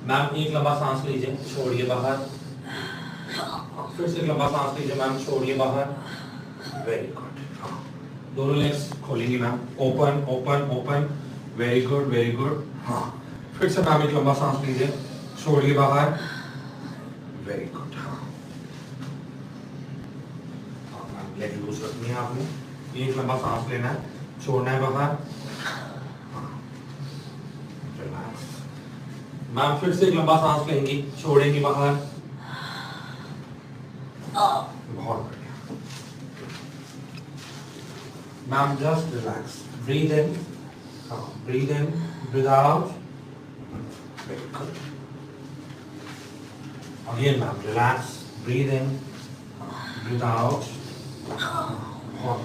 Ma'am एक लंबा सांस लीजिए, छोड़िए बाहर। फिर से एक लंबा सांस लीजिए मैम, छोड़िए बाहर। Very good. हाँ, दोनों लेग्स खोलेंगी ma'am, open open open. Very good very good. हाँ, फिर से मैम एक लंबा सांस लीजिए, छोड़िए बाहर। Very good. हाँ, मैम लेग लूज रखनी है आपने, एक लंबा सांस लेना है, छोड़ना है बाहर। रिलैक्स। मैम फिर से एक लंबा सांस लेंगी, छोड़ेंगी बाहर। बहुत बढ़िया ma'am, just relax, breathe in, breathe in, breathe out. Very good. Again ma'am, relax, breathe in, breathe out. बहुत